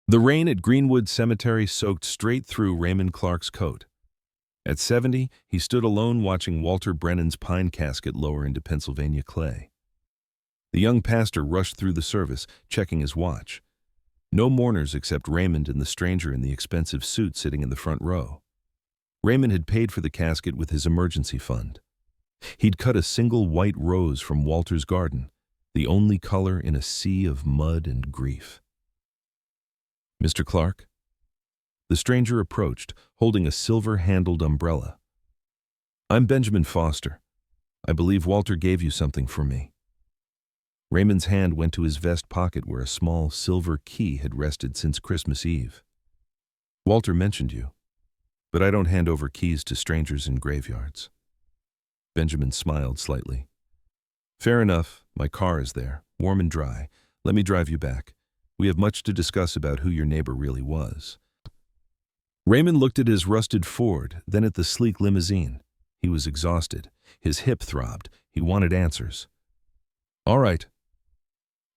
The rain at Greenwood Cemetery soaked straight through Raymond Clark's coat. At 70, he stood alone watching Walter Brennan's pine casket lower into Pennsylvania clay. The young pastor rushed through the service, checking his watch. No mourners except Raymond and the stranger in the expensive suit sitting in the front row. Raymond had paid for the casket with his emergency fund. He'd cut a single white rose from Walter's garden, the only color in a sea of mud and grief. "Mr. Clark?" The stranger approached, holding a silver-handled umbrella. "I'm Benjamin Foster. I believe Walter gave you something for me." Raymond's hand went to his vest pocket where a small silver key had rested since Christmas Eve. "Walter mentioned you, but I don't hand over keys to strangers in graveyards." Benjamin smiled slightly. "Fair enough. My car is there, warm and dry. Let me drive you back. We have much to discuss about who your neighbor really was." Raymond looked at his rusted Ford, then at the sleek limousine. He was exhausted. His hip throbbed. He wanted answers. "All right."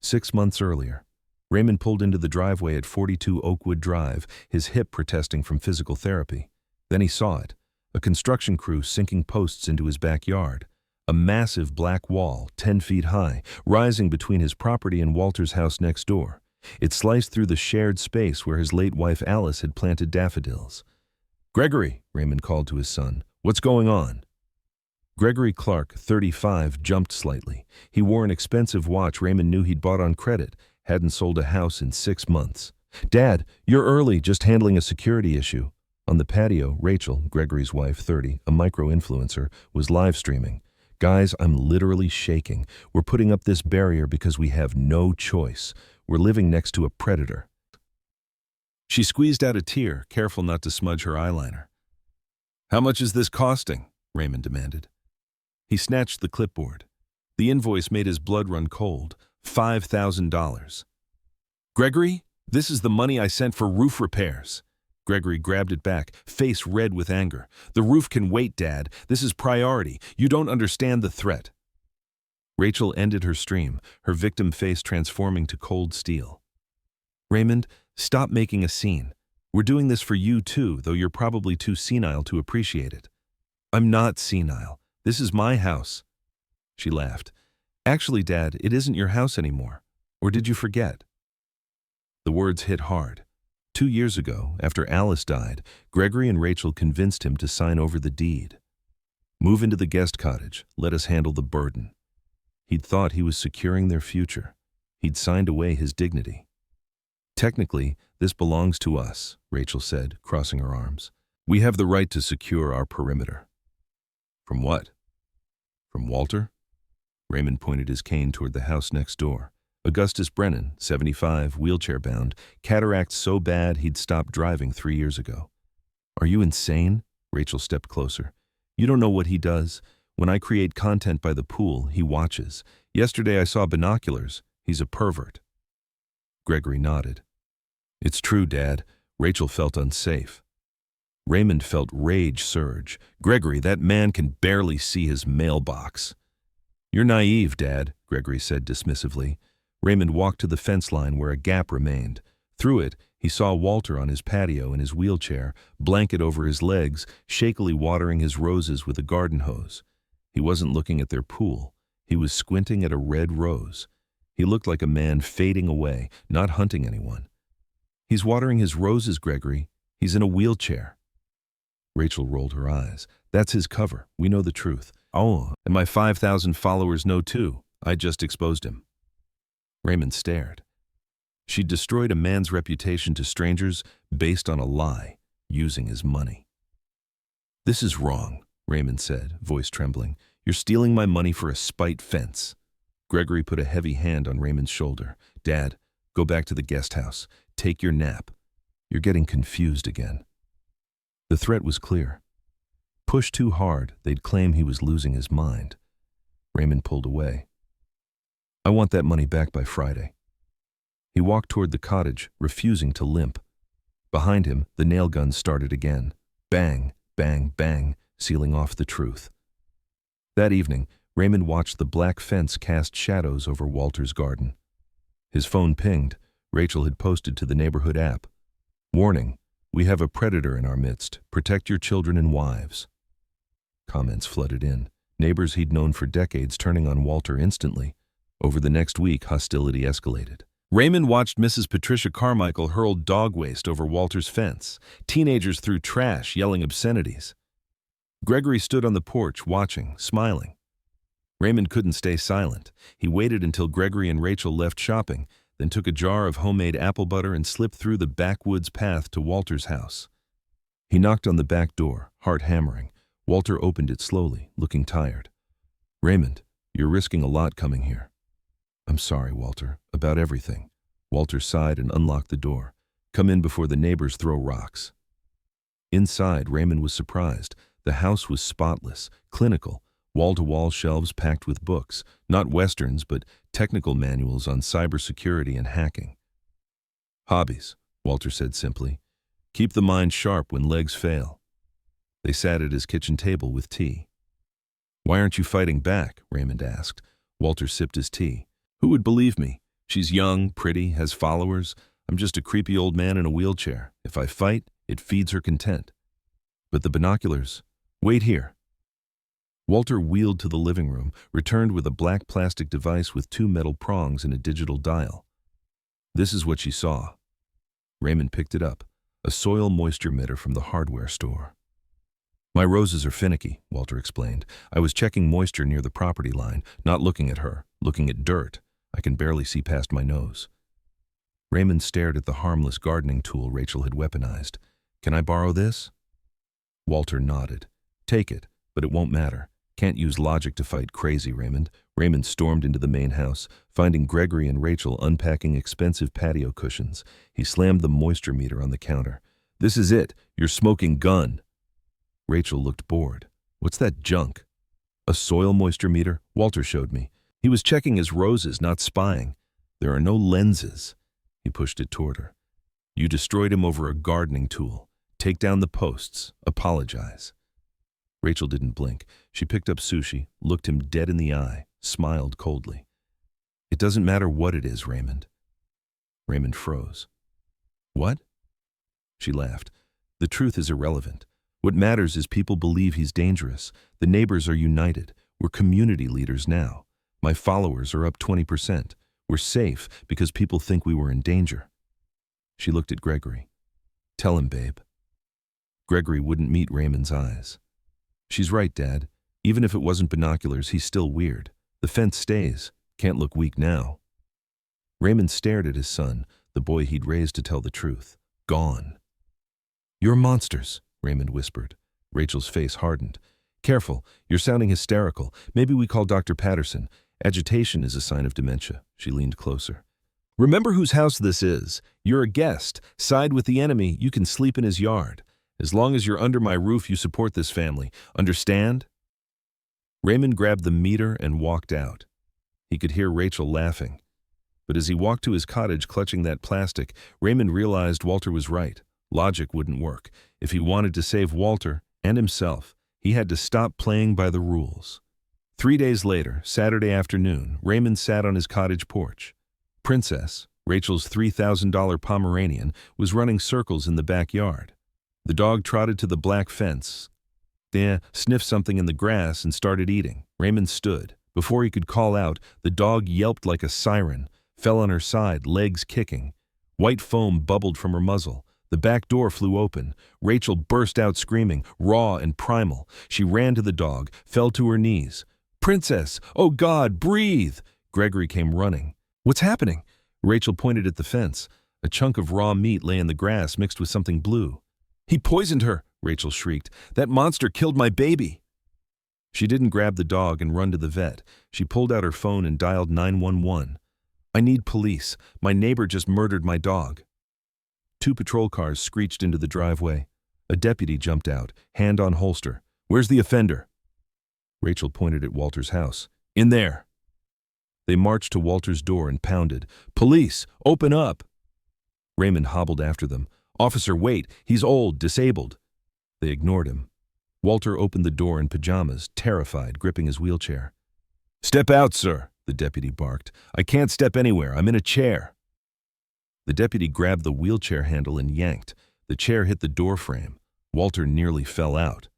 6 months earlier, Raymond pulled into the driveway at 42 Oakwood Drive, his hip protesting from physical therapy. Then he saw it, a construction crew sinking posts into his backyard. A massive black wall, 10 feet high, rising between his property and Walter's house next door. It sliced through the shared space where his late wife Alice had planted daffodils. "Gregory," Raymond called to his son, "what's going on?" Gregory Clark, 35, jumped slightly. He wore an expensive watch Raymond knew he'd bought on credit, hadn't sold a house in 6 months. "Dad, you're early, just handling a security issue." On the patio, Rachel, Gregory's wife, 30, a micro-influencer, was live streaming. "Guys, I'm literally shaking. We're putting up this barrier because we have no choice. We're living next to a predator." She squeezed out a tear, careful not to smudge her eyeliner. "How much is this costing?" Raymond demanded. He snatched the clipboard. The invoice made his blood run cold. $5,000. "Gregory, this is the money I sent for roof repairs." Gregory grabbed it back, face red with anger. "The roof can wait, Dad. This is priority. You don't understand the threat." Rachel ended her stream, her victim face transforming to cold steel. "Raymond, stop making a scene. We're doing this for you too, though you're probably too senile to appreciate it." "I'm not senile. This is my house." She laughed. "Actually, Dad, it isn't your house anymore. Or did you forget?" The words hit hard. 2 years ago, after Alice died, Gregory and Rachel convinced him to sign over the deed. "Move into the guest cottage. Let us handle the burden." He'd thought he was securing their future. He'd signed away his dignity. "Technically, this belongs to us," Rachel said, crossing her arms. "We have the right to secure our perimeter." "From what? From Walter?" Raymond pointed his cane toward the house next door. Augustus Brennan, 75, wheelchair-bound, cataract so bad he'd stopped driving 3 years ago. "Are you insane?" Rachel stepped closer. "You don't know what he does. When I create content by the pool, he watches. Yesterday I saw binoculars. He's a pervert." Gregory nodded. "It's true, Dad." Rachel felt unsafe. Raymond felt rage surge. "Gregory, that man can barely see his mailbox." "You're naive, Dad," Gregory said dismissively. Raymond walked to the fence line where a gap remained. Through it, he saw Walter on his patio in his wheelchair, blanket over his legs, shakily watering his roses with a garden hose. He wasn't looking at their pool. He was squinting at a red rose. He looked like a man fading away, not hunting anyone. "He's watering his roses, Gregory. He's in a wheelchair." Rachel rolled her eyes. "That's his cover. We know the truth." "Oh, and my 5,000 followers know too. I just exposed him." Raymond stared. She'd destroyed a man's reputation to strangers based on a lie, using his money. "This is wrong," Raymond said, voice trembling. "You're stealing my money for a spite fence." Gregory put a heavy hand on Raymond's shoulder. "Dad, go back to the guest house. Take your nap. You're getting confused again." The threat was clear. Push too hard, they'd claim he was losing his mind. Raymond pulled away. "I want that money back by Friday." He walked toward the cottage, refusing to limp. Behind him, the nail gun started again. Bang, bang, bang, sealing off the truth. That evening, Raymond watched the black fence cast shadows over Walter's garden. His phone pinged. Rachel had posted to the neighborhood app. Warning, we have a predator in our midst. Protect your children and wives. Comments flooded in. Neighbors he'd known for decades turning on Walter instantly. Over the next week, hostility escalated. Raymond watched Mrs. Patricia Carmichael hurl dog waste over Walter's fence. Teenagers threw trash, yelling obscenities. Gregory stood on the porch, watching, smiling. Raymond couldn't stay silent. He waited until Gregory and Rachel left shopping, then took a jar of homemade apple butter and slipped through the backwoods path to Walter's house. He knocked on the back door, heart hammering. Walter opened it slowly, looking tired. Raymond, you're risking a lot coming here. I'm sorry, Walter, about everything. Walter sighed and unlocked the door. Come in before the neighbors throw rocks. Inside, Raymond was surprised. The house was spotless, clinical, wall-to-wall shelves packed with books, not westerns, but technical manuals on cybersecurity and hacking. Hobbies, Walter said simply. Keep the mind sharp when legs fail. They sat at his kitchen table with tea. Why aren't you fighting back? Raymond asked. Walter sipped his tea. Who would believe me? She's young, pretty, has followers. I'm just a creepy old man in a wheelchair. If I fight, it feeds her content. But the binoculars? Wait here. Walter wheeled to the living room, returned with a black plastic device with 2 metal prongs and a digital dial. This is what she saw. Raymond picked it up, a soil moisture meter from the hardware store. My roses are finicky, Walter explained. I was checking moisture near the property line, not looking at her, looking at dirt. I can barely see past my nose. Raymond stared at the harmless gardening tool Rachel had weaponized. Can I borrow this? Walter nodded. Take it, but it won't matter. Can't use logic to fight crazy, Raymond. Raymond stormed into the main house, finding Gregory and Rachel unpacking expensive patio cushions. He slammed the moisture meter on the counter. This is it, your smoking gun. Rachel looked bored. What's that junk? A soil moisture meter, Walter showed me. He was checking his roses, not spying. There are no lenses. He pushed it toward her. You destroyed him over a gardening tool. Take down the posts. Apologize. Rachel didn't blink. She picked up sushi, looked him dead in the eye, smiled coldly. It doesn't matter what it is, Raymond. Raymond froze. What? She laughed. The truth is irrelevant. What matters is people believe he's dangerous. The neighbors are united. We're community leaders now. My followers are up 20%. We're safe because people think we were in danger. She looked at Gregory. Tell him, babe. Gregory wouldn't meet Raymond's eyes. She's right, Dad. Even if it wasn't binoculars, he's still weird. The fence stays. Can't look weak now. Raymond stared at his son, the boy he'd raised to tell the truth. Gone. You're monsters, Raymond whispered. Rachel's face hardened. Careful, you're sounding hysterical. Maybe we call Dr. Patterson. Agitation is a sign of dementia. She leaned closer. Remember whose house this is. You're a guest. Side with the enemy, you can sleep in his yard. As long as you're under my roof, you support this family. Understand? Raymond grabbed the meter and walked out. He could hear Rachel laughing. But as he walked to his cottage clutching that plastic, Raymond realized Walter was right. Logic wouldn't work. If he wanted to save Walter and himself, he had to stop playing by the rules. 3 days later, Saturday afternoon, Raymond sat on his cottage porch. Princess, Rachel's $3,000 Pomeranian, was running circles in the backyard. The dog trotted to the black fence, then sniffed something in the grass and started eating. Raymond stood. Before he could call out, the dog yelped like a siren, fell on her side, legs kicking. White foam bubbled from her muzzle. The back door flew open. Rachel burst out screaming, raw and primal. She ran to the dog, fell to her knees. Princess, oh God, breathe! Gregory came running. What's happening? Rachel pointed at the fence. A chunk of raw meat lay in the grass mixed with something blue. He poisoned her, Rachel shrieked. That monster killed my baby. She didn't grab the dog and run to the vet. She pulled out her phone and dialed 911. I need police. My neighbor just murdered my dog. 2 patrol cars screeched into the driveway. A deputy jumped out, hand on holster. Where's the offender? Rachel pointed at Walter's house. In there. They marched to Walter's door and pounded. Police, open up! Raymond hobbled after them. Officer, wait, he's old, disabled. They ignored him. Walter opened the door in pajamas, terrified, gripping his wheelchair. Step out, sir, the deputy barked. I can't step anywhere, I'm in a chair. The deputy grabbed the wheelchair handle and yanked. The chair hit the door frame. Walter nearly fell out.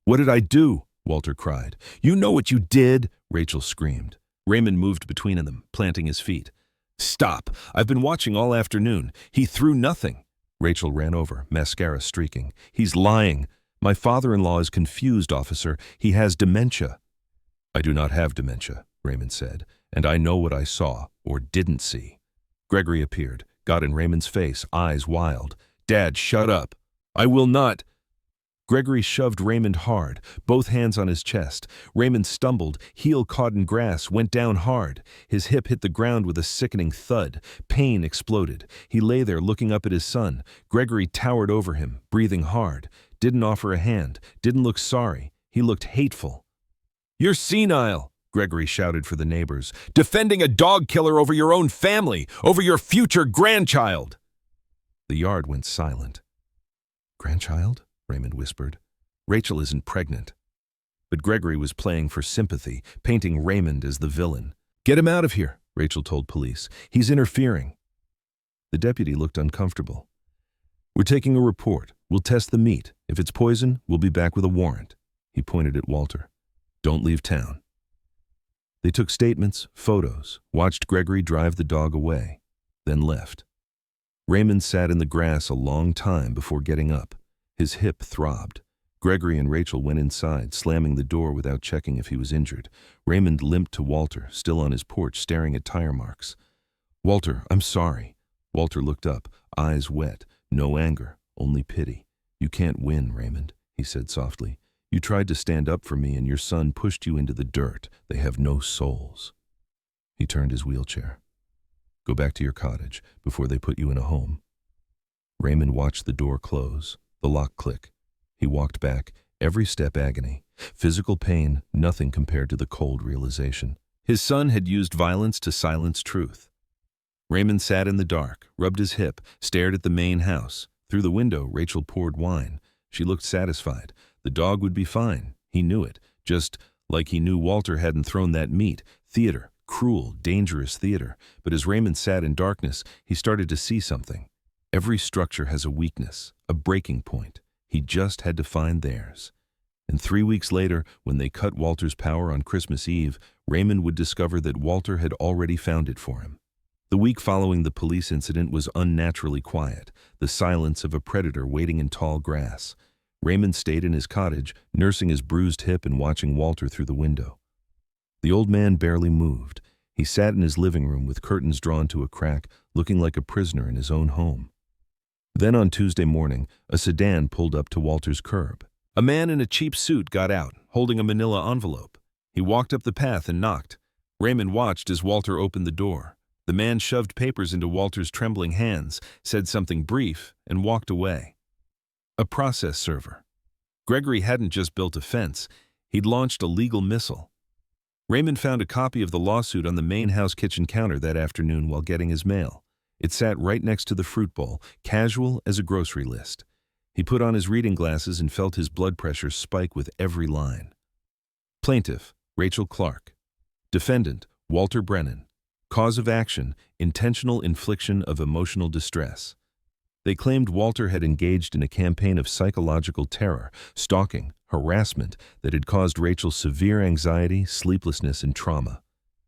"What did I do?" Walter cried. "You know what you did," Rachel screamed. Raymond moved between them, planting his feet. "Stop! I've been watching all afternoon. He threw nothing." Rachel ran over, mascara streaking. "He's lying. My father-in-law is confused, officer. He has dementia." "I do not have dementia," Raymond said, "and I know what I saw, or didn't see." Gregory appeared, got in Raymond's face, eyes wild. "Dad, shut up." "I will not." Gregory shoved Raymond hard, both hands on his chest. Raymond stumbled, heel caught in grass, went down hard. His hip hit the ground with a sickening thud. Pain exploded. He lay there looking up at his son. Gregory towered over him, breathing hard. Didn't offer a hand, didn't look sorry. He looked hateful. "You're senile," Gregory shouted for the neighbors. "Defending a dog killer over your own family, over your future grandchild." The yard went silent. "Grandchild?" Raymond whispered. "Rachel isn't pregnant." But Gregory was playing for sympathy, painting Raymond as the villain. "Get him out of here," Rachel told police. "He's interfering." The deputy looked uncomfortable. "We're taking a report. We'll test the meat. If it's poison, we'll be back with a warrant." He pointed at Walter. "Don't leave town." They took statements, photos, watched Gregory drive the dog away, then left. Raymond sat in the grass a long time before getting up. His hip throbbed. Gregory and Rachel went inside, slamming the door without checking if he was injured. Raymond limped to Walter, still on his porch, staring at tire marks. "Walter, I'm sorry." Walter looked up, eyes wet, no anger, only pity. "You can't win, Raymond," he said softly. "You tried to stand up for me and your son pushed you into the dirt. They have no souls." He turned his wheelchair. "Go back to your cottage before they put you in a home." Raymond watched the door close. The lock click. He walked back, every step agony. Physical pain, nothing compared to the cold realization. His son had used violence to silence truth. Raymond sat in the dark, rubbed his hip, stared at the main house. Through the window, Rachel poured wine. She looked satisfied. The dog would be fine. He knew it. Just like he knew Walter hadn't thrown that meat. Theater. Cruel, dangerous theater. But as Raymond sat in darkness, he started to see something. Every structure has a weakness, a breaking point. He just had to find theirs. And 3 weeks later, when they cut Walter's power on Christmas Eve, Raymond would discover that Walter had already found it for him. The week following the police incident was unnaturally quiet, the silence of a predator waiting in tall grass. Raymond stayed in his cottage, nursing his bruised hip and watching Walter through the window. The old man barely moved. He sat in his living room with curtains drawn to a crack, looking like a prisoner in his own home. Then on Tuesday morning, a sedan pulled up to Walter's curb. A man in a cheap suit got out, holding a manila envelope. He walked up the path and knocked. Raymond watched as Walter opened the door. The man shoved papers into Walter's trembling hands, said something brief, and walked away. A process server. Gregory hadn't just built a fence, he'd launched a legal missile. Raymond found a copy of the lawsuit on the main house kitchen counter that afternoon while getting his mail. It sat right next to the fruit bowl, casual as a grocery list. He put on his reading glasses and felt his blood pressure spike with every line. Plaintiff, Rachel Clark. Defendant, Walter Brennan. Cause of action, intentional infliction of emotional distress. They claimed Walter had engaged in a campaign of psychological terror, stalking, harassment that had caused Rachel severe anxiety, sleeplessness, and trauma.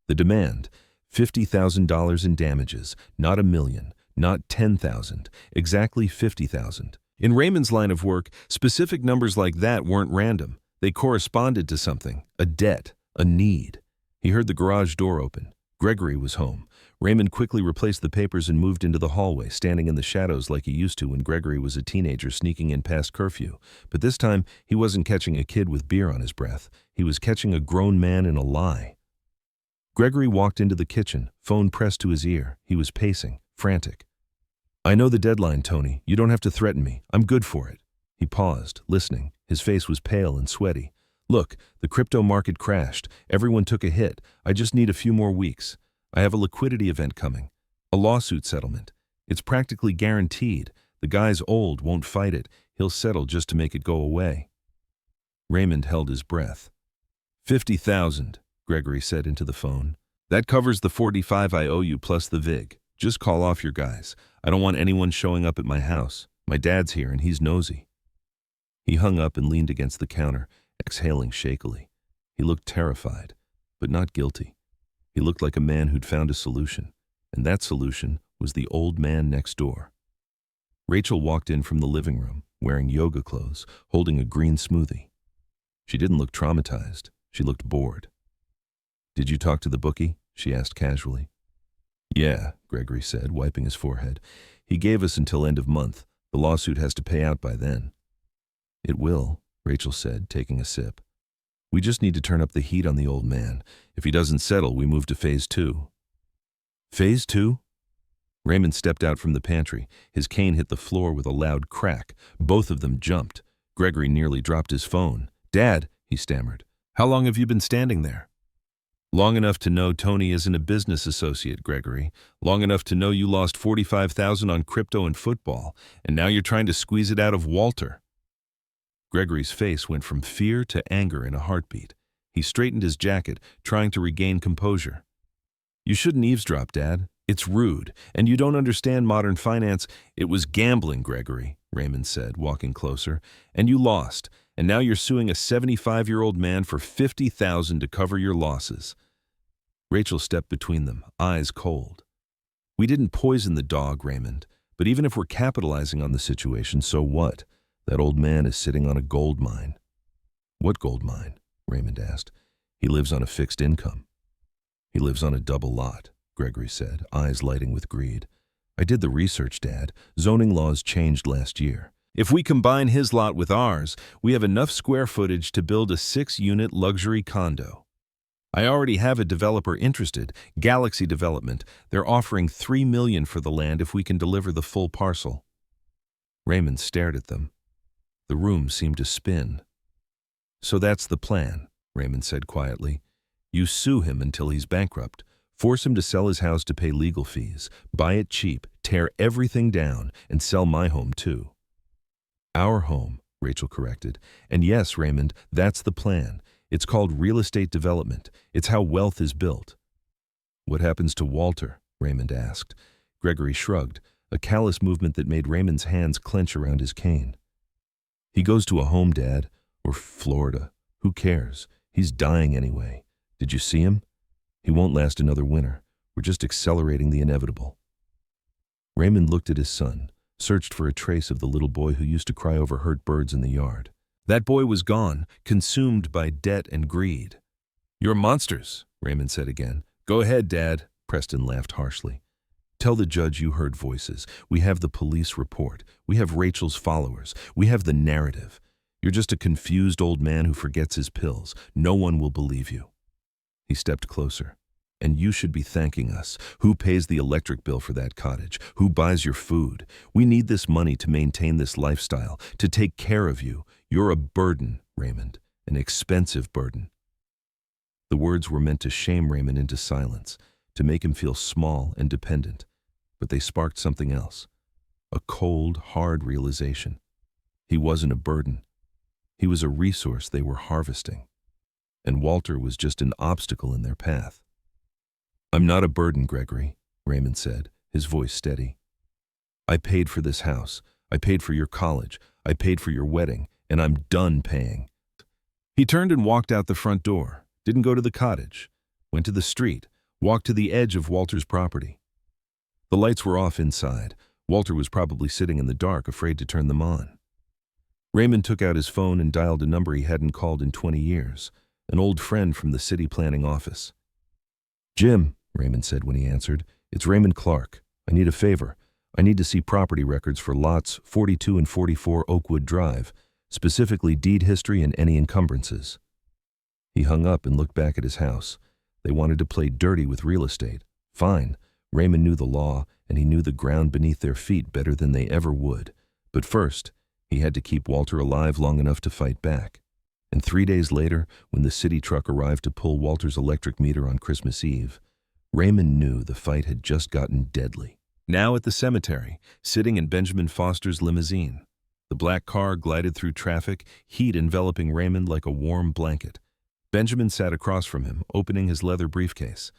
The demand, $50,000 in damages, not $1 million, not $10,000, exactly $50,000. In Raymond's line of work, specific numbers like that weren't random. They corresponded to something, a debt, a need. He heard the garage door open. Gregory was home. Raymond quickly replaced the papers and moved into the hallway, standing in the shadows like he used to when Gregory was a teenager sneaking in past curfew. But this time, he wasn't catching a kid with beer on his breath. He was catching a grown man in a lie. Gregory walked into the kitchen, phone pressed to his ear. He was pacing, frantic. "I know the deadline, Tony. You don't have to threaten me. I'm good for it." He paused, listening. His face was pale and sweaty. "Look, the crypto market crashed. Everyone took a hit. I just need a few more weeks. I have a liquidity event coming. A lawsuit settlement. It's practically guaranteed. The guy's old, won't fight it. He'll settle just to make it go away." Raymond held his breath. $50,000, Gregory said into the phone. "That covers the 45 I owe you plus the VIG. Just call off your guys. I don't want anyone showing up at my house. My dad's here and he's nosy." He hung up and leaned against the counter, exhaling shakily. He looked terrified, but not guilty. He looked like a man who'd found a solution, and that solution was the old man next door. Rachel walked in from the living room, wearing yoga clothes, holding a green smoothie. She didn't look traumatized. She looked bored. "Did you talk to the bookie?" she asked casually. "Yeah," Gregory said, wiping his forehead. "He gave us until end of month. The lawsuit has to pay out by then." "It will," Rachel said, taking a sip. "We just need to turn up the heat on the old man. If he doesn't settle, we move to phase 2. "Phase 2? Raymond stepped out from the pantry. His cane hit the floor with a loud crack. Both of them jumped. Gregory nearly dropped his phone. "Dad," he stammered. "How long have you been standing there?" "Long enough to know Tony isn't a business associate, Gregory. Long enough to know you lost $45,000 on crypto and football, and now you're trying to squeeze it out of Walter." Gregory's face went from fear to anger in a heartbeat. He straightened his jacket, trying to regain composure. "You shouldn't eavesdrop, Dad. It's rude, and you don't understand modern finance." "It was gambling, Gregory," Raymond said, walking closer. "And you lost, and now you're suing a 75-year-old man for $50,000 to cover your losses." Rachel stepped between them, eyes cold. "We didn't poison the dog, Raymond, but even if we're capitalizing on the situation, so what? That old man is sitting on a gold mine." "What gold mine?" Raymond asked. "He lives on a fixed income." "He lives on a double lot," Gregory said, eyes lighting with greed. "I did the research, Dad. Zoning laws changed last year. If we combine his lot with ours, we have enough square footage to build a 6-unit luxury condo. I already have a developer interested, Galaxy Development. They're offering $3 million for the land if we can deliver the full parcel." Raymond stared at them. The room seemed to spin. "So that's the plan," Raymond said quietly. "You sue him until he's bankrupt. Force him to sell his house to pay legal fees. Buy it cheap, tear everything down, and sell my home too." "Our home," Rachel corrected. "And yes, Raymond, that's the plan. It's called real estate development. It's how wealth is built." "What happens to Walter?" Raymond asked. Gregory shrugged, a callous movement that made Raymond's hands clench around his cane. "He goes to a home, Dad, or Florida. Who cares? He's dying anyway. Did you see him? He won't last another winter. We're just accelerating the inevitable." Raymond looked at his son, searched for a trace of the little boy who used to cry over hurt birds in the yard. That boy was gone, consumed by debt and greed. "You're monsters," Raymond said again. "Go ahead, Dad," Preston laughed harshly. "Tell the judge you heard voices. We have the police report. We have Rachel's followers. We have the narrative. You're just a confused old man who forgets his pills. No one will believe you." He stepped closer. "And you should be thanking us. Who pays the electric bill for that cottage? Who buys your food? We need this money to maintain this lifestyle, to take care of you. You're a burden, Raymond, an expensive burden." The words were meant to shame Raymond into silence, to make him feel small and dependent, but they sparked something else, a cold, hard realization. He wasn't a burden. He was a resource they were harvesting, and Walter was just an obstacle in their path. "I'm not a burden, Gregory," Raymond said, his voice steady. "I paid for this house. I paid for your college. I paid for your wedding, and I'm done paying." He turned and walked out the front door, didn't go to the cottage, went to the street, walked to the edge of Walter's property. The lights were off inside. Walter was probably sitting in the dark, afraid to turn them on. Raymond took out his phone and dialed a number he hadn't called in 20 years, an old friend from the city planning office. "Jim," Raymond said when he answered, "it's Raymond Clark. I need a favor. I need to see property records for lots 42 and 44 Oakwood Drive, specifically deed history and any encumbrances." He hung up and looked back at his house. They wanted to play dirty with real estate. Fine. Raymond knew the law, and he knew the ground beneath their feet better than they ever would. But first, he had to keep Walter alive long enough to fight back. And 3 days later, when the city truck arrived to pull Walter's electric meter on Christmas Eve, Raymond knew the fight had just gotten deadly. Now at the cemetery, sitting in Benjamin Foster's limousine. The black car glided through traffic, heat enveloping Raymond like a warm blanket. Benjamin sat across from him, opening his leather briefcase.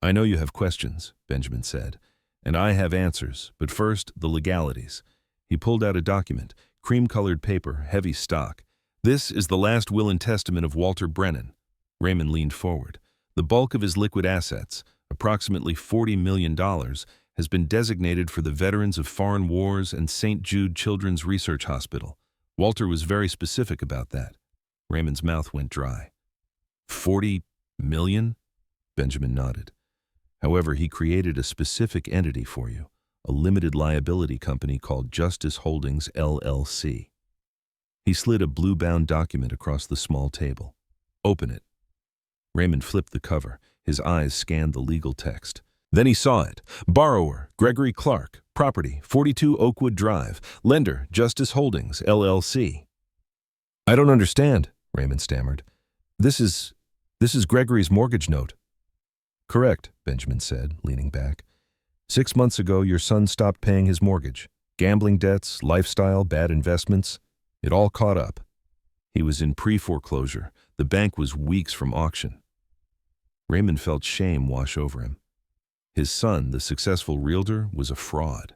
"I know you have questions," Benjamin said. And I have answers, but first, the legalities. He pulled out a document, cream-colored paper, heavy stock. This is the last will and testament of Walter Brennan. Raymond leaned forward. The bulk of his liquid assets, approximately $40 million, has been designated for the veterans of foreign wars and St. Jude Children's Research Hospital. Walter was very specific about that. Raymond's mouth went dry. 40 million? Benjamin nodded. However, he created a specific entity for you, a limited liability company called Justice Holdings, LLC. He slid a blue-bound document across the small table. Open it. Raymond flipped the cover. His eyes scanned the legal text. Then he saw it. Borrower, Gregory Clark. Property, 42 Oakwood Drive. Lender, Justice Holdings, LLC. I don't understand, Raymond stammered. This is Gregory's mortgage note. Correct, Benjamin said, leaning back. 6 months ago, your son stopped paying his mortgage. Gambling debts, lifestyle, bad investments. It all caught up. He was in pre-foreclosure. The bank was weeks from auction. Raymond felt shame wash over him. His son, the successful realtor, was a fraud.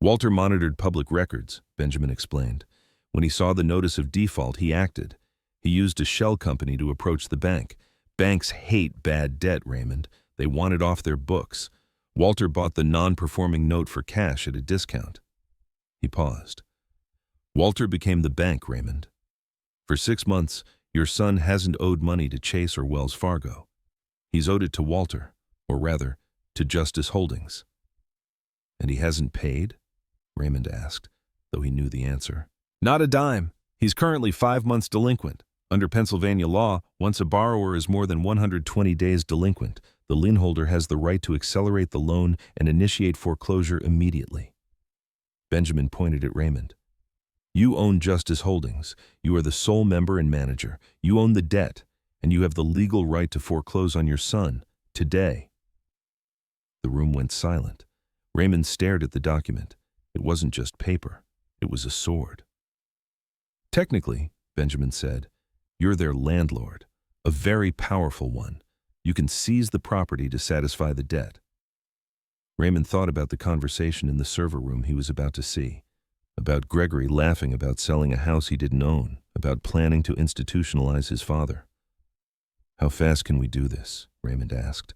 Walter monitored public records, Benjamin explained. When he saw the notice of default, he acted. He used a shell company to approach the bank. Banks hate bad debt, Raymond. They want it off their books. Walter bought the non-performing note for cash at a discount. He paused. Walter became the bank, Raymond. For 6 months, your son hasn't owed money to Chase or Wells Fargo. He's owed it to Walter, or rather, to Justice Holdings. And he hasn't paid? Raymond asked, though he knew the answer. Not a dime. He's currently 5 months delinquent. Under Pennsylvania law, once a borrower is more than 120 days delinquent, the lien holder has the right to accelerate the loan and initiate foreclosure immediately. Benjamin pointed at Raymond. You own Justice Holdings. You are the sole member and manager. You own the debt, and you have the legal right to foreclose on your son, today. The room went silent. Raymond stared at the document. It wasn't just paper. It was a sword. Technically, Benjamin said, you're their landlord, a very powerful one. You can seize the property to satisfy the debt. Raymond thought about the conversation in the server room he was about to see, about Gregory laughing about selling a house he didn't own, about planning to institutionalize his father. How fast can we do this? Raymond asked.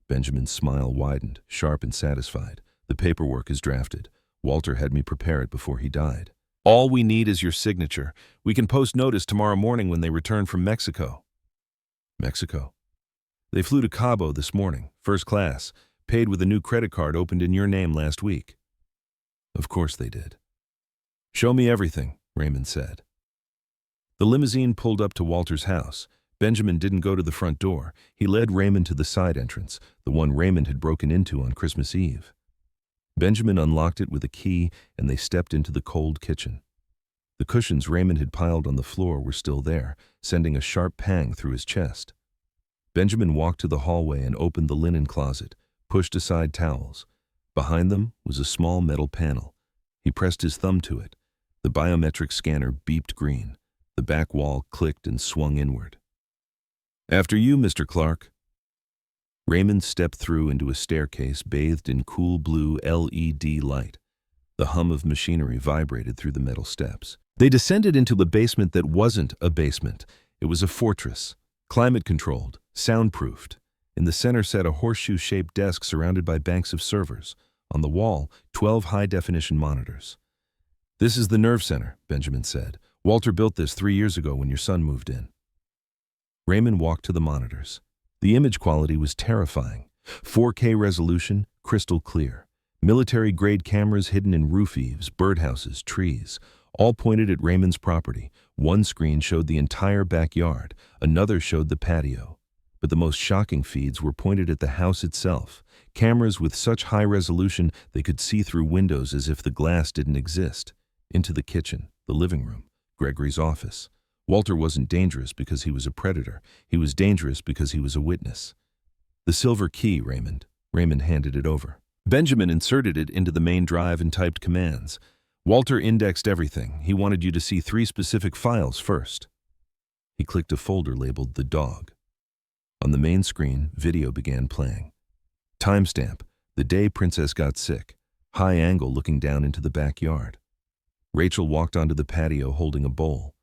Benjamin's smile widened, sharp and satisfied. The paperwork is drafted. Walter had me prepare it before he died. All we need is your signature. We can post notice tomorrow morning when they return from Mexico. Mexico? They flew to Cabo this morning, first class, paid with a new credit card opened in your name last week. Of course they did. Show me everything, Raymond said. The limousine pulled up to Walter's house. Benjamin didn't go to the front door. He led Raymond to the side entrance, the one Raymond had broken into on Christmas Eve. Benjamin unlocked it with a key, and they stepped into the cold kitchen. The cushions Raymond had piled on the floor were still there, sending a sharp pang through his chest. Benjamin walked to the hallway and opened the linen closet, pushed aside towels. Behind them was a small metal panel. He pressed his thumb to it. The biometric scanner beeped green. The back wall clicked and swung inward. After you, Mr. Clark. Raymond stepped through into a staircase bathed in cool blue LED light. The hum of machinery vibrated through the metal steps. They descended into the basement that wasn't a basement. It was a fortress, climate-controlled, soundproofed. In the center sat a horseshoe-shaped desk surrounded by banks of servers. On the wall, 12 high-definition monitors. This is the nerve center, Benjamin said. Walter built this 3 years ago when your son moved in. Raymond walked to the monitors. The image quality was terrifying. 4K resolution, crystal clear. Military-grade cameras hidden in roof eaves, birdhouses, trees, all pointed at Raymond's property. One screen showed the entire backyard. Another showed the patio. But the most shocking feeds were pointed at the house itself. Cameras with such high resolution they could see through windows as if the glass didn't exist. Into the kitchen, the living room, Gregory's office. Walter wasn't dangerous because he was a predator. He was dangerous because he was a witness. The silver key, Raymond. Raymond handed it over. Benjamin inserted it into the main drive and typed commands. Walter indexed everything. He wanted you to see 3 specific files first. He clicked a folder labeled The Dog. On the main screen, video began playing. Timestamp, The day Princess got sick, high angle looking down into the backyard. Rachel walked onto the patio holding a bowl.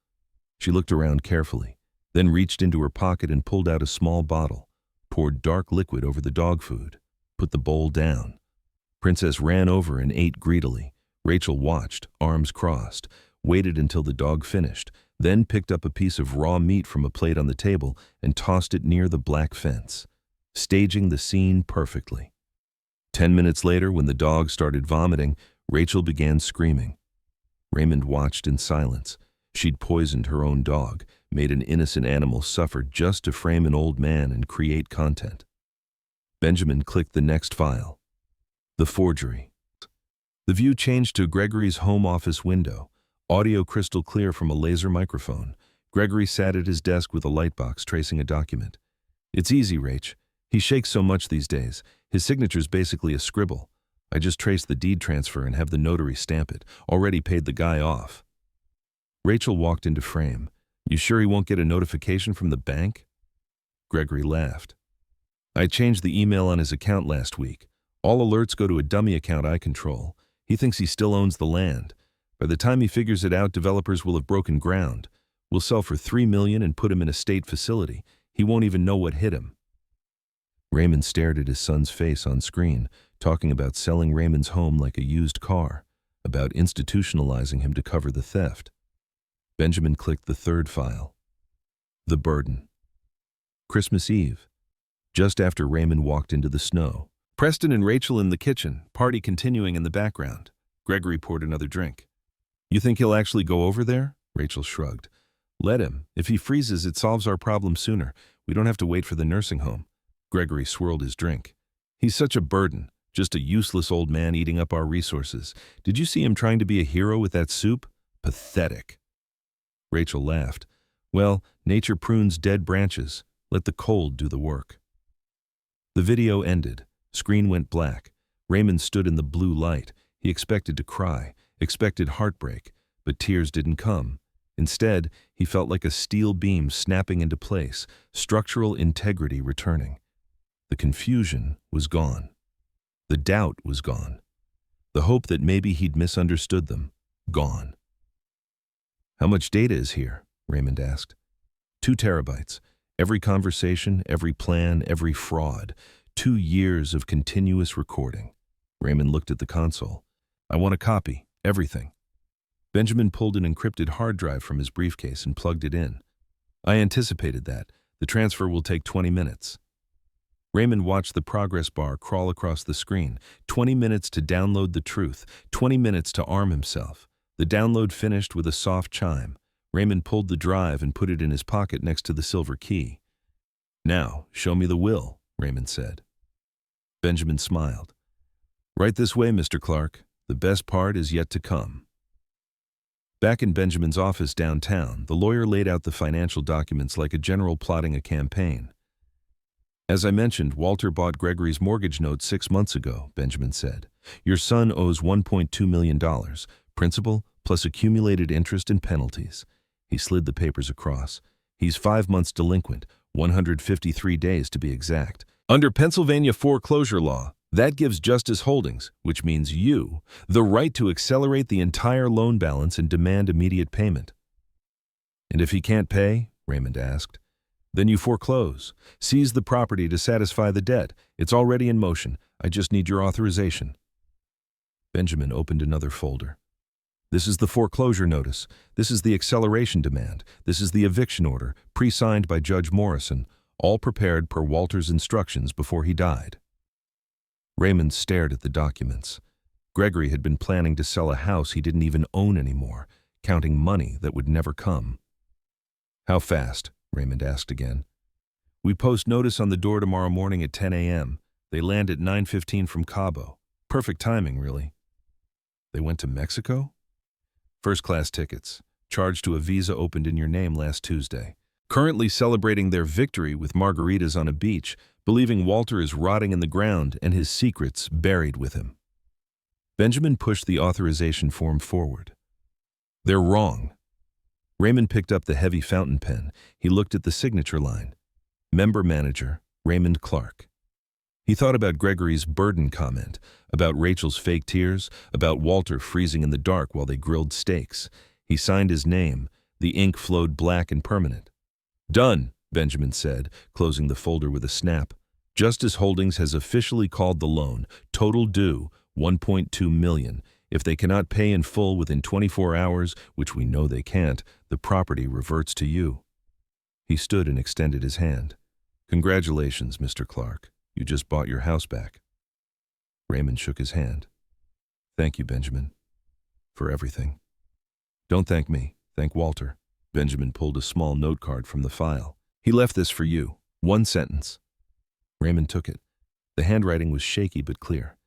She looked around carefully, then reached into her pocket and pulled out a small bottle, poured dark liquid over the dog food, put the bowl down. Princess ran over and ate greedily. Rachel watched, arms crossed, waited until the dog finished, then picked up a piece of raw meat from a plate on the table and tossed it near the black fence, staging the scene perfectly. 10 minutes later, when the dog started vomiting, Rachel began screaming. Raymond watched in silence. She'd poisoned her own dog, made an innocent animal suffer just to frame an old man and create content. Benjamin clicked the next file. The forgery. The view changed to Gregory's home office window, audio crystal clear from a laser microphone. Gregory sat at his desk with a lightbox tracing a document. It's easy, Rach. He shakes so much these days. His signature's basically a scribble. I just trace the deed transfer and have the notary stamp it. Already paid the guy off. Rachel walked into frame. You sure he won't get a notification from the bank? Gregory laughed. I changed the email on his account last week. All alerts go to a dummy account I control. He thinks he still owns the land. By the time he figures it out, developers will have broken ground. We'll sell for $3 million and put him in a state facility. He won't even know what hit him. Raymond stared at his son's face on screen, talking about selling Raymond's home like a used car, about institutionalizing him to cover the theft. Benjamin clicked the third file. The burden. Christmas Eve, just after Raymond walked into the snow. Preston and Rachel in the kitchen, party continuing in the background. Gregory poured another drink. You think he'll actually go over there? Rachel shrugged. Let him. If he freezes, it solves our problem sooner. We don't have to wait for the nursing home. Gregory swirled his drink. He's such a burden, just a useless old man eating up our resources. Did you see him trying to be a hero with that soup? Pathetic. Rachel laughed. Well, nature prunes dead branches. Let the cold do the work. The video ended. Screen went black. Raymond stood in the blue light. He expected to cry, expected heartbreak, but tears didn't come. Instead, he felt like a steel beam snapping into place, structural integrity returning. The confusion was gone. The doubt was gone. The hope that maybe he'd misunderstood them, gone. How much data is here? Raymond asked. 2 terabytes. Every conversation, every plan, every fraud. 2 years of continuous recording. Raymond looked at the console. I want a copy, everything. Benjamin pulled an encrypted hard drive from his briefcase and plugged it in. I anticipated that. The transfer will take 20 minutes. Raymond watched the progress bar crawl across the screen. 20 minutes to download the truth. 20 minutes to arm himself. The download finished with a soft chime. Raymond pulled the drive and put it in his pocket next to the silver key. Now, show me the will, Raymond said. Benjamin smiled. Right this way, Mr. Clark. The best part is yet to come. Back in Benjamin's office downtown, the lawyer laid out the financial documents like a general plotting a campaign. As I mentioned, Walter bought Gregory's mortgage note 6 months ago, Benjamin said. Your son owes $1.2 million, principal plus accumulated interest and penalties. He slid the papers across. He's 5 months delinquent, 153 days to be exact. Under Pennsylvania foreclosure law, that gives Justice Holdings, which means you, the right to accelerate the entire loan balance and demand immediate payment. And if he can't pay, Raymond asked, then you foreclose. Seize the property to satisfy the debt. It's already in motion. I just need your authorization. Benjamin opened another folder. This is the foreclosure notice. This is the acceleration demand. This is the eviction order, pre-signed by Judge Morrison, all prepared per Walter's instructions before he died. Raymond stared at the documents. Gregory had been planning to sell a house he didn't even own anymore, counting money that would never come. How fast? Raymond asked again. We post notice on the door tomorrow morning at 10 a.m. They land at 9:15 from Cabo. Perfect timing, really. They went to Mexico? First-class tickets, charged to a visa opened in your name last Tuesday. Currently celebrating their victory with margaritas on a beach, believing Walter is rotting in the ground and his secrets buried with him. Benjamin pushed the authorization form forward. They're wrong. Raymond picked up the heavy fountain pen. He looked at the signature line. Member manager, Raymond Clark. He thought about Gregory's burden comment, about Rachel's fake tears, about Walter freezing in the dark while they grilled steaks. He signed his name. The ink flowed black and permanent. "Done," Benjamin said, closing the folder with a snap. "Justice Holdings has officially called the loan. Total due, $1.2 million. If they cannot pay in full within 24 hours, which we know they can't, the property reverts to you." He stood and extended his hand. "Congratulations, Mr. Clark. You just bought your house back." Raymond shook his hand. "Thank you, Benjamin, for everything." "Don't thank me. Thank Walter." Benjamin pulled a small note card from the file. "He left this for you. One sentence." Raymond took it. The handwriting was shaky but clear.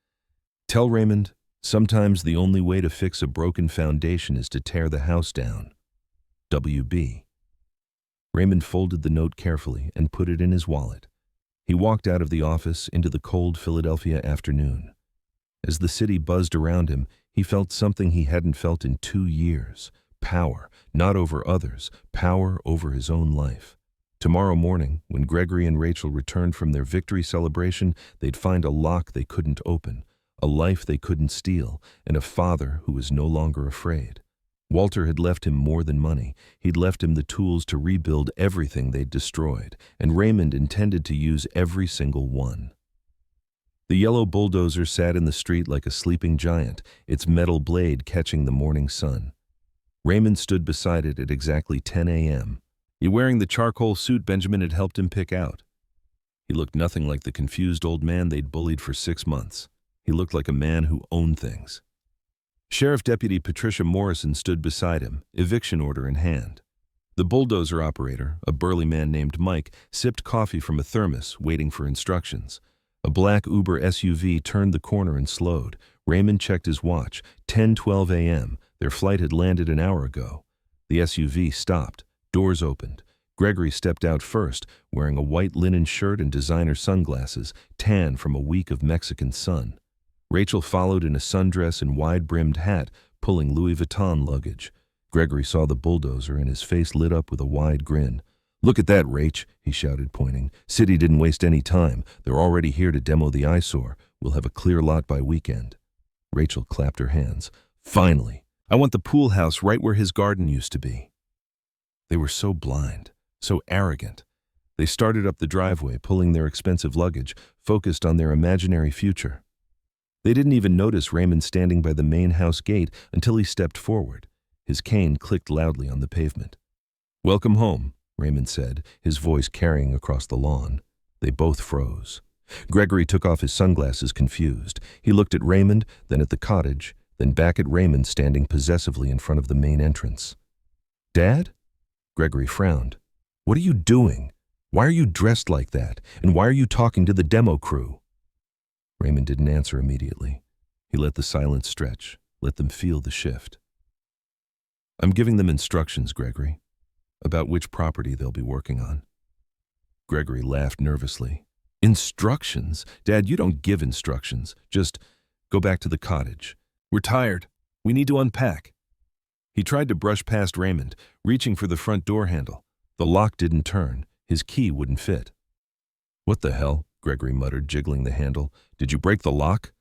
"Tell Raymond, sometimes the only way to fix a broken foundation is to tear the house down. W.B." Raymond folded the note carefully and put it in his wallet. He walked out of the office into the cold Philadelphia afternoon. As the city buzzed around him, he felt something he hadn't felt in 2 years. Power, not over others, power over his own life. Tomorrow morning, when Gregory and Rachel returned from their victory celebration, they'd find a lock they couldn't open, a life they couldn't steal, and a father who was no longer afraid. Walter had left him more than money. He'd left him the tools to rebuild everything they'd destroyed, and Raymond intended to use every single one. The yellow bulldozer sat in the street like a sleeping giant, its metal blade catching the morning sun. Raymond stood beside it at exactly 10 a.m. He wearing the charcoal suit Benjamin had helped him pick out. He looked nothing like the confused old man they'd bullied for 6 months. He looked like a man who owned things. Sheriff Deputy Patricia Morrison stood beside him, eviction order in hand. The bulldozer operator, a burly man named Mike, sipped coffee from a thermos, waiting for instructions. A black Uber SUV turned the corner and slowed. Raymond checked his watch. 10:12 a.m. Their flight had landed an hour ago. The SUV stopped. Doors opened. Gregory stepped out first, wearing a white linen shirt and designer sunglasses, tan from a week of Mexican sun. Rachel followed in a sundress and wide-brimmed hat, pulling Louis Vuitton luggage. Gregory saw the bulldozer and his face lit up with a wide grin. "Look at that, Rach," he shouted, pointing. "City didn't waste any time. They're already here to demo the eyesore. We'll have a clear lot by weekend." Rachel clapped her hands. "Finally! I want the pool house right where his garden used to be." They were so blind, so arrogant. They started up the driveway, pulling their expensive luggage, focused on their imaginary future. They didn't even notice Raymond standing by the main house gate until he stepped forward. His cane clicked loudly on the pavement. "Welcome home," Raymond said, his voice carrying across the lawn. They both froze. Gregory took off his sunglasses, confused. He looked at Raymond, then at the cottage, then back at Raymond standing possessively in front of the main entrance. "Dad?" Gregory frowned. "What are you doing? Why are you dressed like that? And why are you talking to the demo crew?" Raymond didn't answer immediately. He let the silence stretch, let them feel the shift. "I'm giving them instructions, Gregory, about which property they'll be working on." Gregory laughed nervously. "Instructions? Dad, you don't give instructions. Just go back to the cottage. We're tired. We need to unpack." He tried to brush past Raymond, reaching for the front door handle. The lock didn't turn. His key wouldn't fit. "What the hell?" Gregory muttered, jiggling the handle. "Did you break the lock?"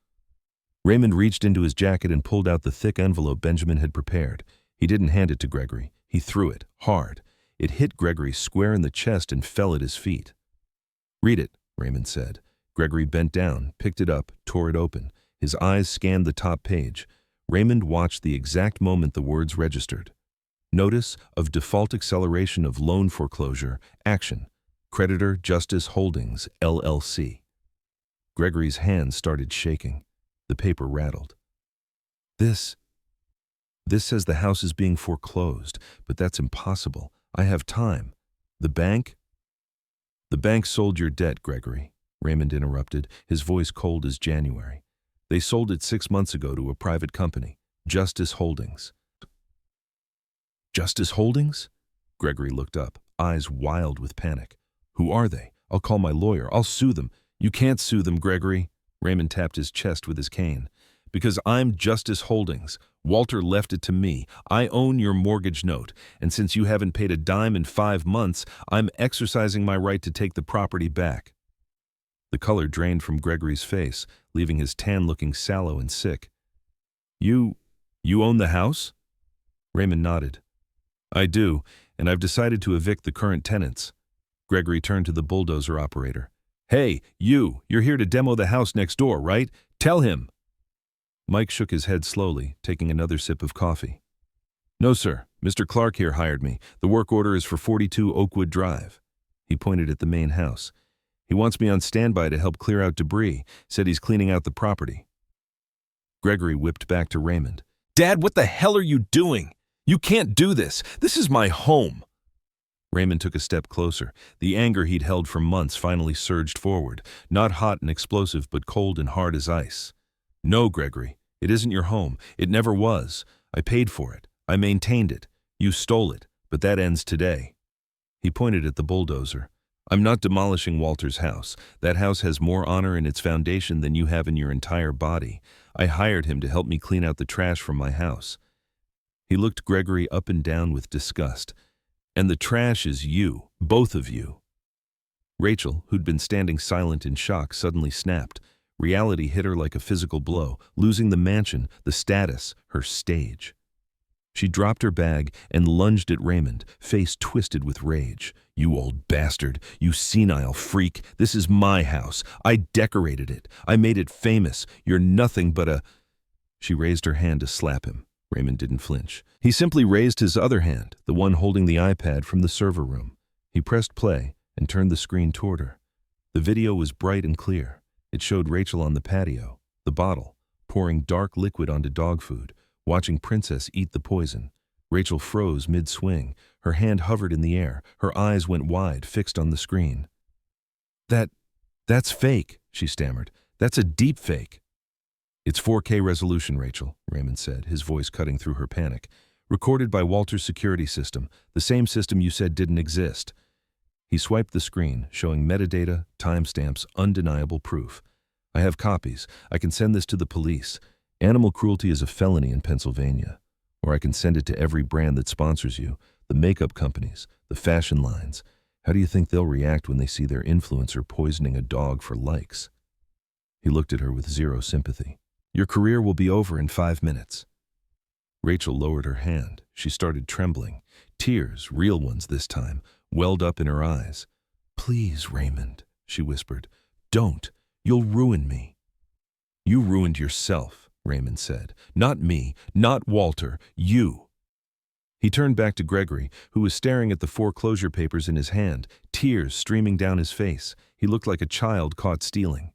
Raymond reached into his jacket and pulled out the thick envelope Benjamin had prepared. He didn't hand it to Gregory. He threw it, hard. It hit Gregory square in the chest and fell at his feet. "Read it," Raymond said. Gregory bent down, picked it up, tore it open. His eyes scanned the top page. Raymond watched the exact moment the words registered. "Notice of default acceleration of loan foreclosure, action. Creditor Justice Holdings, LLC." Gregory's hands started shaking. The paper rattled. This says the house is being foreclosed, but that's impossible. I have time. The bank?" "The bank sold your debt, Gregory," Raymond interrupted, his voice cold as January. "They sold it 6 months ago to a private company, Justice Holdings." "Justice Holdings?" Gregory looked up, eyes wild with panic. "Who are they? I'll call my lawyer. I'll sue them." "You can't sue them, Gregory." Raymond tapped his chest with his cane. "Because I'm Justice Holdings. Walter left it to me. I own your mortgage note, and since you haven't paid a dime in 5 months, I'm exercising my right to take the property back." The color drained from Gregory's face, leaving his tan looking sallow and sick. You own the house? Raymond nodded. I do, and I've decided to evict the current tenants. Gregory turned to the bulldozer operator. Hey, you're here to demo the house next door, right? Tell him. Mike shook his head slowly, taking another sip of coffee. No, sir. Mr. Clark here hired me. The work order is for 42 Oakwood Drive. He pointed at the main house. He wants me on standby to help clear out debris, said he's cleaning out the property. Gregory whipped back to Raymond. Dad, what the hell are you doing? You can't do this. This is my home. Raymond took a step closer. The anger he'd held for months finally surged forward, not hot and explosive, but cold and hard as ice. No, Gregory, it isn't your home. It never was. I paid for it. I maintained it. You stole it, but that ends today. He pointed at the bulldozer. I'm not demolishing Walter's house. That house has more honor in its foundation than you have in your entire body. I hired him to help me clean out the trash from my house. He looked Gregory up and down with disgust. And the trash is you, both of you. Rachel, who'd been standing silent in shock, suddenly snapped. Reality hit her like a physical blow, losing the mansion, the status, her stage. She dropped her bag and lunged at Raymond, face twisted with rage. You old bastard, you senile freak, this is my house. I decorated it. I made it famous. You're nothing but a... She raised her hand to slap him. Raymond didn't flinch. He simply raised his other hand, the one holding the iPad from the server room. He pressed play and turned the screen toward her. The video was bright and clear. It showed Rachel on the patio, the bottle, pouring dark liquid onto dog food, watching Princess eat the poison. Rachel froze mid-swing. Her hand hovered in the air. Her eyes went wide, fixed on the screen. That's fake, she stammered. That's a deep fake. It's 4K resolution, Rachel, Raymond said, his voice cutting through her panic. Recorded by Walter's security system, the same system you said didn't exist. He swiped the screen, showing metadata, timestamps, undeniable proof. I have copies. I can send this to the police. Animal cruelty is a felony in Pennsylvania. Or I can send it to every brand that sponsors you, the makeup companies, the fashion lines. How do you think they'll react when they see their influencer poisoning a dog for likes? He looked at her with zero sympathy. Your career will be over in 5 minutes. Rachel lowered her hand. She started trembling. Tears, real ones this time, welled up in her eyes. Please, Raymond, she whispered. Don't. You'll ruin me. You ruined yourself, Raymond said. Not me, not Walter, you. He turned back to Gregory, who was staring at the foreclosure papers in his hand, tears streaming down his face. He looked like a child caught stealing.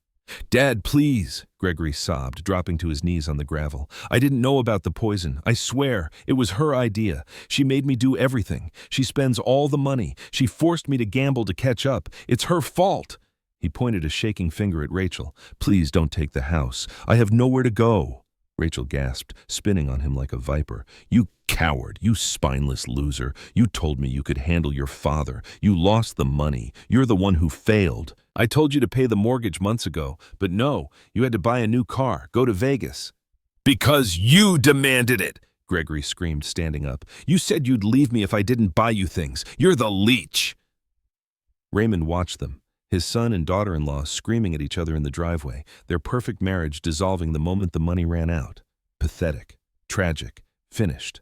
Dad, please, Gregory sobbed, dropping to his knees on the gravel. I didn't know about the poison. I swear, it was her idea. She made me do everything. She spends all the money. She forced me to gamble to catch up. It's her fault. He pointed a shaking finger at Rachel. Please don't take the house. I have nowhere to go. Rachel gasped, spinning on him like a viper. You coward, you spineless loser. You told me you could handle your father. You lost the money. You're the one who failed. I told you to pay the mortgage months ago, but no, you had to buy a new car, go to Vegas. Because you demanded it, Gregory screamed, standing up. You said you'd leave me if I didn't buy you things. You're the leech. Raymond watched them, his son and daughter-in-law screaming at each other in the driveway, their perfect marriage dissolving the moment the money ran out. Pathetic, tragic, finished.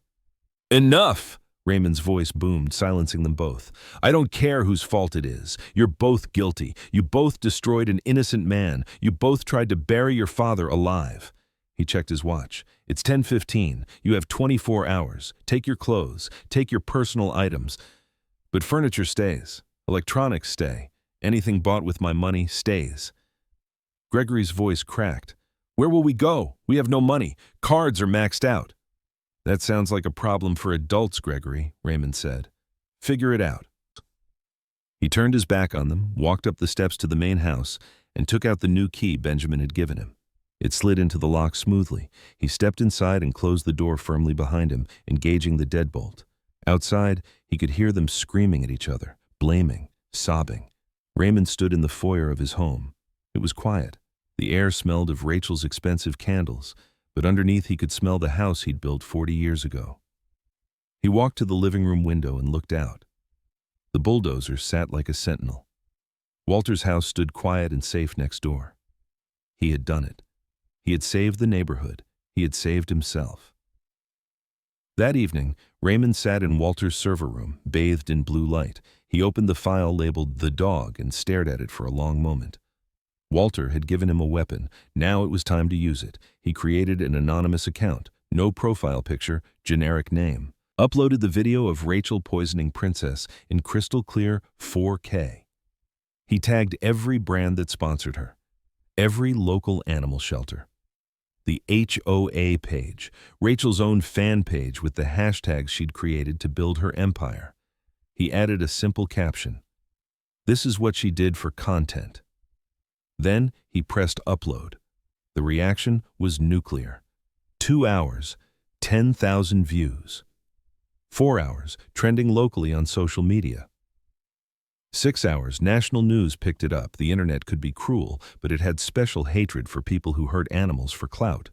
Enough! Raymond's voice boomed, silencing them both. I don't care whose fault it is. You're both guilty. You both destroyed an innocent man. You both tried to bury your father alive. He checked his watch. It's 10:15. You have 24 hours. Take your clothes. Take your personal items. But furniture stays. Electronics stay. Anything bought with my money stays. Gregory's voice cracked. Where will we go? We have no money. Cards are maxed out. That sounds like a problem for adults, Gregory, Raymond said. Figure it out. He turned his back on them, walked up the steps to the main house, and took out the new key Benjamin had given him. It slid into the lock smoothly. He stepped inside and closed the door firmly behind him, engaging the deadbolt. Outside, he could hear them screaming at each other, blaming, sobbing. Raymond stood in the foyer of his home. It was quiet. The air smelled of Rachel's expensive candles, but underneath he could smell the house he'd built 40 years ago. He walked to the living room window and looked out. The bulldozer sat like a sentinel. Walter's house stood quiet and safe next door. He had done it. He had saved the neighborhood. He had saved himself. That evening, Raymond sat in Walter's server room, bathed in blue light. He opened the file labeled "The Dog" and stared at it for a long moment. Walter had given him a weapon. Now it was time to use it. He created an anonymous account. No profile picture, generic name. Uploaded the video of Rachel poisoning Princess in crystal clear 4K. He tagged every brand that sponsored her. Every local animal shelter. The HOA page, Rachel's own fan page with the hashtags she'd created to build her empire. He added a simple caption. This is what she did for content. Then he pressed upload. The reaction was nuclear. 2 hours, 10,000 views. 4 hours, trending locally on social media. 6 hours, national news picked it up. The internet could be cruel, but it had special hatred for people who hurt animals for clout.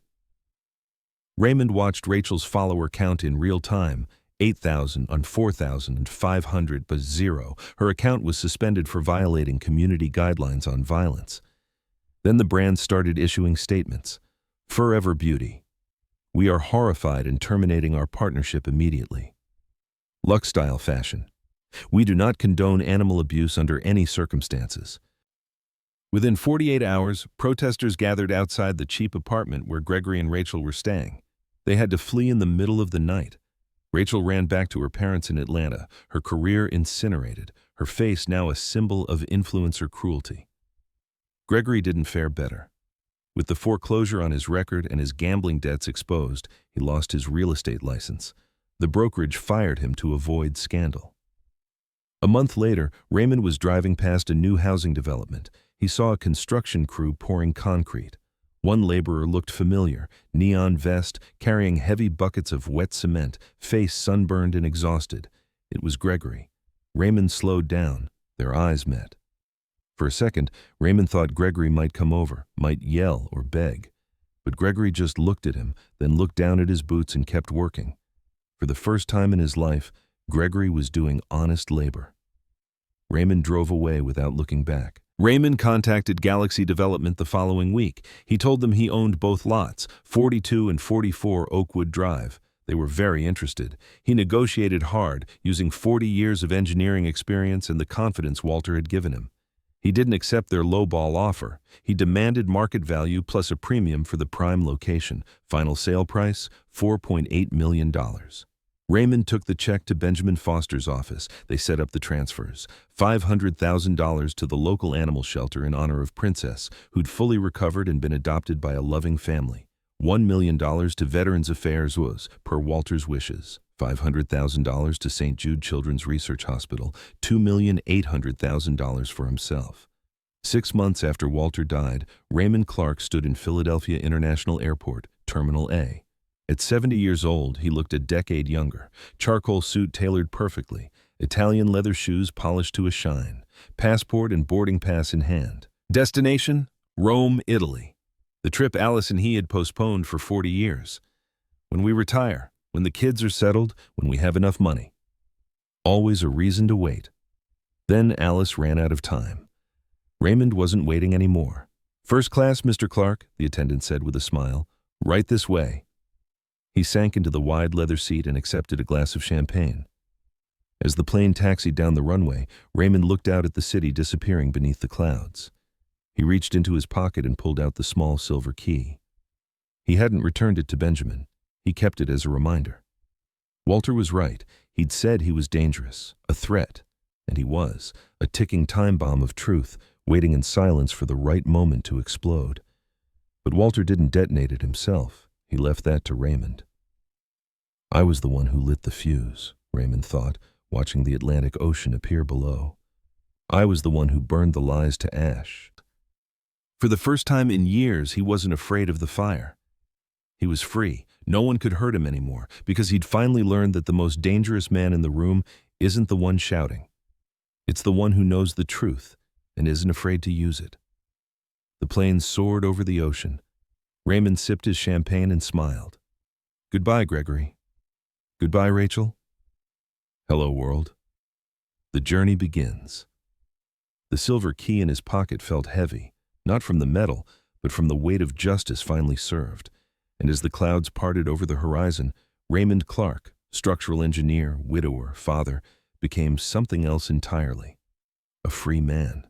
Raymond watched Rachel's follower count in real time, 8,000 on 4,500 but zero. Her account was suspended for violating community guidelines on violence. Then the brand started issuing statements. Forever Beauty. We are horrified and terminating our partnership immediately. Luxstyle Fashion. We do not condone animal abuse under any circumstances. Within 48 hours, protesters gathered outside the cheap apartment where Gregory and Rachel were staying. They had to flee in the middle of the night. Rachel ran back to her parents in Atlanta, her career incinerated, her face now a symbol of influencer cruelty. Gregory didn't fare better. With the foreclosure on his record and his gambling debts exposed, he lost his real estate license. The brokerage fired him to avoid scandal. A month later, Raymond was driving past a new housing development. He saw a construction crew pouring concrete. One laborer looked familiar, neon vest, carrying heavy buckets of wet cement, face sunburned and exhausted. It was Gregory. Raymond slowed down. Their eyes met. For a second, Raymond thought Gregory might come over, might yell or beg. But Gregory just looked at him, then looked down at his boots and kept working. For the first time in his life, Gregory was doing honest labor. Raymond drove away without looking back. Raymond contacted Galaxy Development the following week. He told them he owned both lots, 42 and 44 Oakwood Drive. They were very interested. He negotiated hard, using 40 years of engineering experience and the confidence Walter had given him. He didn't accept their lowball offer. He demanded market value plus a premium for the prime location. Final sale price, $4.8 million. Raymond took the check to Benjamin Foster's office. They set up the transfers. $500,000 to the local animal shelter in honor of Princess, who'd fully recovered and been adopted by a loving family. $1 million to Veterans Affairs was, per Walter's wishes. $500,000 to St. Jude Children's Research Hospital. $2,800,000 for himself. 6 months after Walter died, Raymond Clark stood in Philadelphia International Airport, Terminal A. At 70 years old, he looked a decade younger. Charcoal suit tailored perfectly, Italian leather shoes polished to a shine, passport and boarding pass in hand. Destination? Rome, Italy. The trip Alice and he had postponed for 40 years. When we retire, when the kids are settled, when we have enough money. Always a reason to wait. Then Alice ran out of time. Raymond wasn't waiting anymore. First class, Mr. Clark, the attendant said with a smile. Right this way. He sank into the wide leather seat and accepted a glass of champagne. As the plane taxied down the runway, Raymond looked out at the city disappearing beneath the clouds. He reached into his pocket and pulled out the small silver key. He hadn't returned it to Benjamin. He kept it as a reminder. Walter was right. He'd said he was dangerous, a threat. And he was, a ticking time bomb of truth, waiting in silence for the right moment to explode. But Walter didn't detonate it himself. He left that to Raymond. I was the one who lit the fuse, Raymond thought, watching the Atlantic Ocean appear below. I was the one who burned the lies to ash. For the first time in years, he wasn't afraid of the fire. He was free. No one could hurt him anymore, because he'd finally learned that the most dangerous man in the room isn't the one shouting. It's the one who knows the truth and isn't afraid to use it. The plane soared over the ocean. Raymond sipped his champagne and smiled. Goodbye, Gregory. Goodbye, Rachel. Hello, world. The journey begins. The silver key in his pocket felt heavy, not from the metal, but from the weight of justice finally served. And as the clouds parted over the horizon, Raymond Clark, structural engineer, widower, father, became something else entirely. A free man.